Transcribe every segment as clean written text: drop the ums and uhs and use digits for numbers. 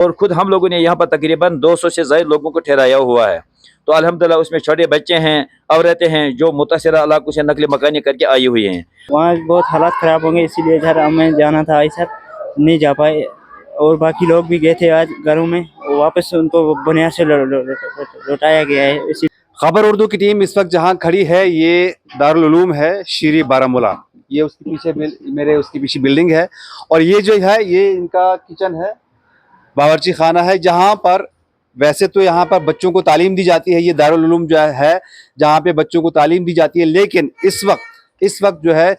और खुद हम लोगों ने यहाँ पर तकरीबन 200 से ज़ायद लोगों को ठहराया हुआ है। तो अल्हम्दुलिल्लाह उसमें छोटे बच्चे हैं, औरतें हैं जो मुतासिरा इलाकों से नकल मकानी करके आई हुई हैं। वहाँ बहुत हालात ख़राब होंगे, इसीलिए इधर हमें जाना था, सर नहीं जा पाए। और बाकी लोग भी गए थे आज घरों में, वापस उनको बुनियाद से लौटाया गया है। इसी खबर उर्दू की टीम इस वक्त जहां खड़ी है ये दारुल उलूम है शीरी बारामूला। ये उसके पीछे मेरे उसके पीछे बिल्डिंग है और ये जो है ये इनका किचन है, बावर्ची खाना है, जहां पर वैसे तो यहाँ पर बच्चों को तालीम दी जाती है। ये दारुल उलूम जो है जहाँ पे बच्चों को तालीम दी जाती है, लेकिन इस वक्त जो है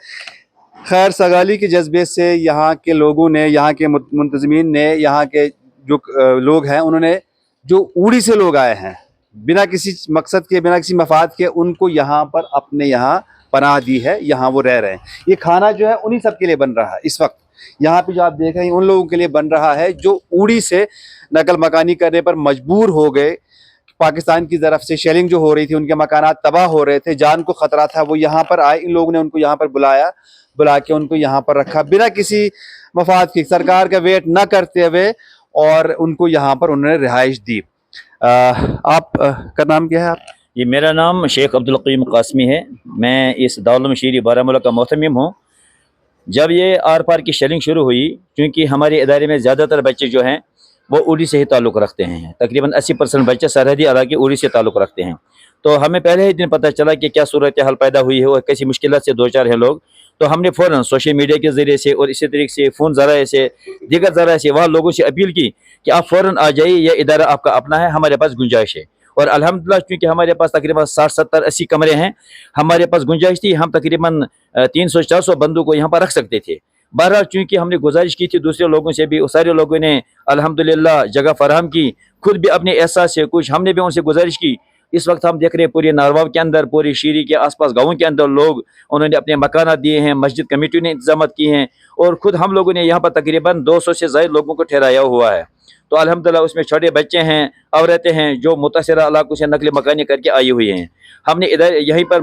खैर सगाली के जज्बे से यहाँ के लोगों ने, यहाँ के मुंतज़मीन ने, यहाँ के जो लोग हैं उन्होंने, जो उड़ी से लोग आए हैं बिना किसी मकसद के, बिना किसी मफाद के, उनको यहाँ पर अपने यहाँ पनाह दी है, यहाँ वो रह रहे हैं। ये खाना जो है उन्हीं सब के लिए बन रहा है। इस वक्त यहाँ पे जो आप देख रहे हैं उन लोगों के लिए बन रहा है जो उड़ी से नकल मकानी करने पर मजबूर हो गए। पाकिस्तान की तरफ से शेलिंग जो हो रही थी, उनके मकानात तबाह हो रहे थे, जान को खतरा था, वो यहाँ पर आए। इन लोगों ने उनको यहाँ पर बुला के उनको यहाँ पर रखा बिना किसी मफाद की, सरकार का वेट न करते हुए, और उनको यहाँ पर उन्होंने रिहाइश दी। आप का नाम क्या है? आप? ये मेरा नाम शेख अब्दुल क़य्यूम क़ासमी है। मैं इस दारुल उलूम शीरी बारामूला का मोहतमिम हूँ। जब ये आर पार की शेलिंग शुरू हुई, क्योंकि हमारे इदारे में ज़्यादातर बच्चे जो हैं वो उड़ी से ही ताल्लुक़ रखते हैं, तकरीबन 80% बच्चे सरहदी इलाके उड़ी से ताल्लुक़ रखते हैं। तो हमें पहले ही दिन पता चला कि क्या सूरत हाल पैदा हुई है और कैसी मुश्किलात से दो चार हैं लोग। तो हमने फ़ौरन सोशल मीडिया के ज़रिए से और इसी तरीके से फ़ोन ज़राए से, दीगर ज़राए से वहाँ लोगों से अपील की कि आप फ़ौरन आ जाइए, यह इदारा आपका अपना है, हमारे पास गुंजाइश है। और अल्हम्दुलिल्लाह चूँकि हमारे पास तकरीबन 60, 70, 80 कमरे हैं, हमारे पास गुंजाइश थी, हम तकरीबन 300-400 बंदों को यहाँ पर रख सकते थे। बहरहाल चूँकि हमने गुजारिश की थी दूसरे लोगों से भी, सारे लोगों ने अल्हम्दुलिल्लाह जगह फराहम की, खुद भी अपने एहसास से कुछ हमने भी उनसे गुजारिश की। इस वक्त हम देख रहे हैं पूरे नारवाव के अंदर, पूरी शीरी के आसपास गाँवों के अंदर लोग उन्होंने अपने मकानात दिए हैं, मस्जिद कमेटी ने इंतजाम किए हैं, और ख़ुद हम लोगों ने यहाँ पर तकरीबन 200 से ज़ायद लोगों को ठहराया हुआ है। तो अल्हम्दुलिल्लाह उसमें छोटे बच्चे हैं, औरतें हैं जो मुतासिरा इलाकों से नकल मकानी करके आई हुई हैं। हमने यहीं पर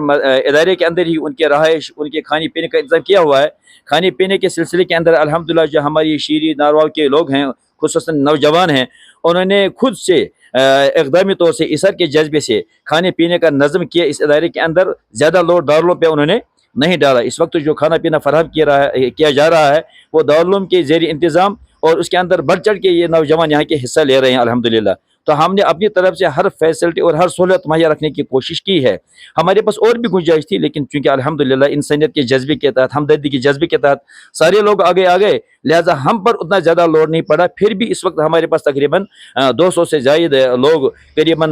इदारे के अंदर ही उनके रहाइश, उनके खाने पीने का इंतज़ाम किया हुआ है। खाने पीने के सिलसिले के अंदर अल्हम्दुलिल्लाह जो हमारी शीरी नारवाव के लोग हैं, खुसूसन नौजवान हैं, उन्होंने खुद से इक़दामी तौर से इसर के जज्बे से खाने पीने का नज़म किया। इस इदारे के अंदर ज़्यादा लोड दारुल पे उन्होंने नहीं डाला। इस वक्त जो खाना पीना फराहम किया जा रहा है वो दारुल उलूम के ज़ेर इंतज़ाम, और उसके अंदर बढ़ चढ़ के ये नौजवान यहाँ के हिस्सा ले रहे हैं अल्हम्दुलिल्लाह। तो हमने अपनी तरफ से हर फैसिलिटी और हर सहूलत मुहैया रखने की कोशिश की है। हमारे पास और भी गुंजाइश थी, लेकिन चूँकि अल्हम्दुलिल्लाह इंसानियत के जज्बे के तहत, हमदर्दी के जज्बे के तहत सारे लोग आगे आ गए, लिहाजा हम पर उतना ज़्यादा लोड नहीं पड़ा। फिर भी इस वक्त हमारे पास तकरीबन 200 से ज़ायद लोग, करीबन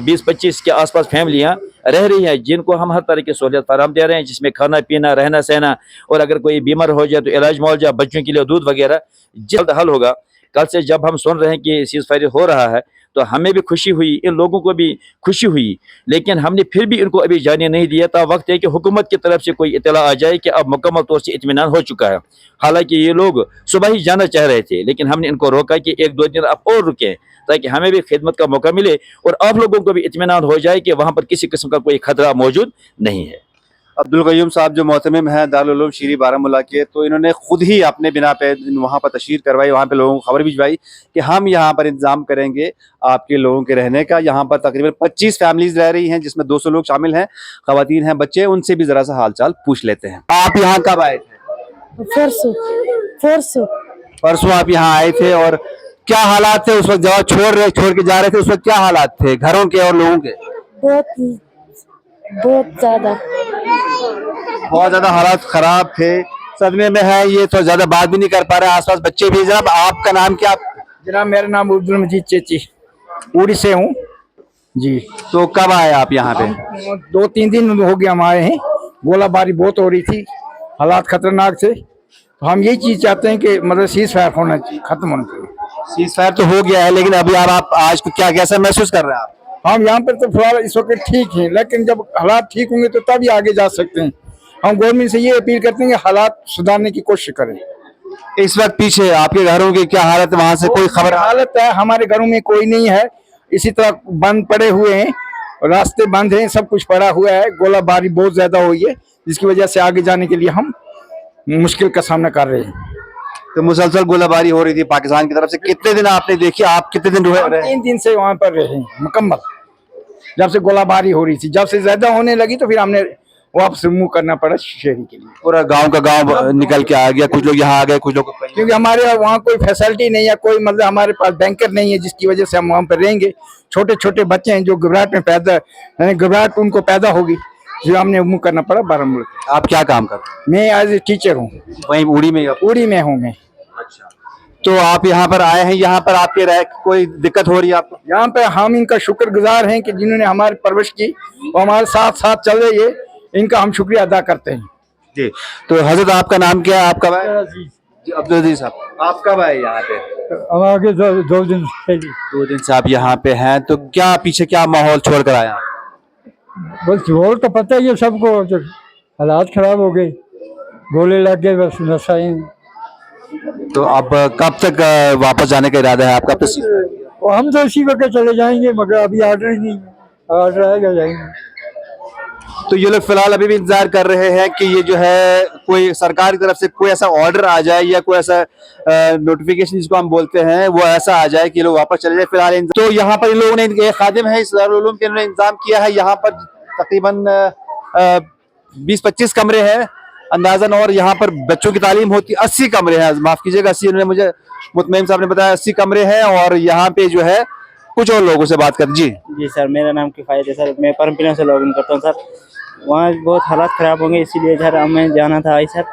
20-25 के आसपास फैमिलियाँ रह रही हैं, जिनको हम हर तरह की सहूलियत फराहम दे रहे हैं, जिसमें खाना पीना, रहना सहना, और अगर कोई बीमार हो जाए तो इलाज मुआवजा, बच्चों के लिए दूध वगैरह जल्द हल होगा। कल से जब हम सुन रहे हैं कि सीज़ फायर हो रहा है तो हमें भी खुशी हुई, इन लोगों को भी खुशी हुई, लेकिन हमने फिर भी इनको अभी जाने नहीं दिया था। वक्त है कि हुकूमत की तरफ से कोई इत्तला आ जाए कि अब मुकम्मल तौर से इत्मीनान हो चुका है। हालांकि ये लोग सुबह ही जाना चाह रहे थे, लेकिन हमने इनको रोका कि 1-2 दिन आप और रुकें, ताकि हमें भी खिदमत का मौका मिले और आप लोगों को भी इत्मीनान हो जाए कि वहाँ पर किसी किस्म का कोई खतरा मौजूद नहीं है। अब्दुल क़य्यूम साहब जो मोहतमिम हैं दारुल उलूम शीरी बारामूला के, तो इन्होंने खुद ही अपने बिना पे वहाँ पर तशरीफ़ करवाई, वहाँ पे लोगों को खबर भिजवाई कि हम यहाँ पर इंतज़ाम करेंगे आपके लोगों के रहने का। यहाँ पर तकरीबन 25 फैमिलीज़ रह रही हैं, जिसमें 200 लोग शामिल हैं, ख़वातीन हैं, बच्चे। उनसे भी ज़रा सा हाल चाल पूछ लेते हैं। आप यहाँ कब आए थे? परसों आप यहाँ आए थे, और क्या हालात थे उस वक्त जब छोड़ के जा रहे थे? उस वक्त क्या हालात थे घरों के और लोगों के? बहुत ज्यादा हालात खराब थे, सदमे में है ये, तो ज्यादा बात भी नहीं कर पा रहे, आसपास बच्चे भी। जनाब आपका नाम क्या? जनाब मेरा नाम अब्दुल मजीद चेची, उड़ी से हूँ जी। तो कब आए आप यहाँ पे? 2-3 दिन हो गया हम आए हैं। गोलाबारी बहुत हो रही थी, हालात खतरनाक थे। तो हम यही चीज चाहते हैं कि मतलब सीज फायर होना चाहिए, खत्म होना चाहिए। सीज फायर तो हो गया है, लेकिन अभी आप आज को क्या कैसा महसूस कर रहे हैं आप? हम यहाँ पर तो फिलहाल इस वक्त ठीक हैं, लेकिन जब हालात ठीक होंगे तो तभी आगे जा सकते हैं। हम गवर्नमेंट से ये अपील करते हैं कि हालात सुधारने की कोशिश करें। इस वक्त पीछे आपके घरों की क्या हालत है? वहाँ से कोई खबर? हालत है, हमारे घरों में कोई नहीं है, इसी तरह बंद पड़े हुए हैं, रास्ते बंद हैं, सब कुछ पड़ा हुआ है। गोलाबारी बहुत ज्यादा हुई है, जिसकी वजह से आगे जाने के लिए हम मुश्किल का सामना कर रहे हैं। तो मुसलसल गोलाबारी हो रही थी पाकिस्तान की तरफ से, कितने दिन आपने देखी, आप कितने दिन हम रहे? 3 दिन से वहाँ पर रहे मुकम्मल। जब से गोलाबारी हो रही थी, जब से ज्यादा होने लगी तो फिर हमने वापस मूव करना पड़ा शहरी के लिए, पूरा गांव का गांव निकल के आ गया, कुछ लोग यहाँ आ गए, कुछ लोग क्योंकि हमारे वहाँ कोई फैसिलिटी नहीं है, कोई मतलब हमारे पास बैंकर नहीं है, जिसकी वजह से हम वहाँ पर रहेंगे। छोटे छोटे बच्चे हैं जो घबराहट में पैदा, यानी घबराहट उनको पैदा होगी, जो हमने मूव करना पड़ा बारामूला। आप क्या काम करते हैं? मैं एज ए टीचर हूँ, वहीं उड़ी में? उड़ी में हूँ मैं। अच्छा, तो आप यहाँ पर आए हैं, यहाँ पर आपके रह कोई दिक्कत हो रही है आपको? यहाँ पे हम इनका शुक्रगुजार हैं कि जिन्होंने हमारी परवरिश की और हमारे साथ साथ चल रही है, इनका हम शुक्रिया अदा करते हैं। जी, तो हजरत आपका नाम क्या है? आपका भाई? जी, अब्दुल अजीज साहब, आप कब आए यहाँ पे? हम आगे 2 दिन पहले। 2 दिन से आप यहाँ पे हैं, तो क्या पीछे क्या माहौल छोड़ कर आए आप? बस और तो पता ही है सबको, जो हालात खराब हो गए, गोले लग गए, बस नशाएं। तो अब कब तक वापस जाने का इरादा है आपका? और हम तो इसी वक्त चले जाएंगे, मगर अभी ऑर्डर ही नहीं है, ऑर्डर आएगा जाएंगे। तो ये लोग फिलहाल अभी भी इंतजार कर रहे हैं कि ये जो है कोई सरकार की तरफ से कोई ऐसा ऑर्डर आ जाए या कोई ऐसा नोटिफिकेशन जिसको हम बोलते हैं वो ऐसा आ जाए कि ये लोग वापस चले जाए। फिलहाल तो यहाँ पर इन लोगों ने, एक खादिम है इस दारुल उलूम के, इन्होंने इंतजाम किया है। यहाँ पर तकरीबन 20-25 कमरे हैं अंदाजन, और यहाँ पर बच्चों की तालीम होती है। 80 कमरे हैं, माफ कीजिएगा 80, उन्होंने मुझे मुतमईन साहब ने बताया 80 कमरे हैं। और यहाँ पे जो है कुछ और लोगों से बात कर। जी जी सर, मेरा नाम किफ़ायत है सर, मैं परमपीना से लॉगिन करता हूँ सर। वहाँ बहुत हालात ख़राब होंगे, इसीलिए सर हमें जाना था आज सर,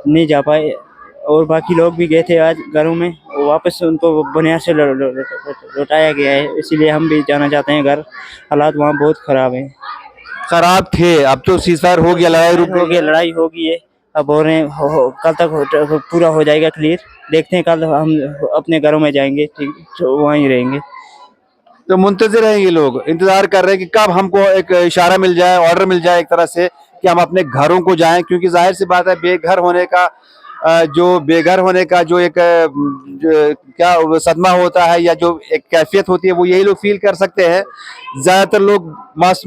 नहीं जा पाए। और बाकी लोग भी गए थे आज घरों में, वापस उनको बुनियाद से लौटाया गया है, इसीलिए हम भी जाना चाहते हैं घर। हालात वहाँ बहुत ख़राब हैं। खराब थे, अब तो सीज़फायर हो गया, लड़ाई रुक गई, लड़ाई हो गई है, अब हो रहे हैं कल तक पूरा हो जाएगा क्लियर। देखते हैं कल हम अपने घरों में जाएंगे, ठीक, तो वहीं रहेंगे। तो मुंतजिर हैं ये लोग, इंतजार कर रहे हैं कि कब हमको एक इशारा मिल जाए, ऑर्डर मिल जाए एक तरह से कि हम अपने घरों को जाएं। क्योंकि जाहिर सी बात है बेघर होने का जो एक क्या सदमा होता है या जो एक कैफियत होती है वो यही लोग फील कर सकते हैं। ज्यादातर लोग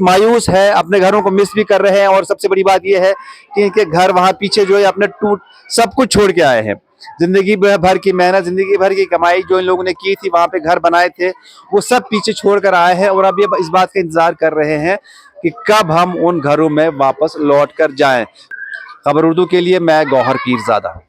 मायूस है, अपने घरों को मिस भी कर रहे हैं। और सबसे बड़ी बात यह है कि इनके घर वहां पीछे जो है अपने सब कुछ छोड़ के आए हैं। जिंदगी भर की मेहनत, जिंदगी भर की कमाई जो इन लोगों ने की थी, वहां पे घर बनाए थे, वो सब पीछे छोड़ कर आए हैं। और अब ये इस बात का इंतजार कर रहे हैं कि कब हम उन घरों में वापस लौट कर जाएं। खबर उर्दू के लिए मैं गौहर पीरजादा।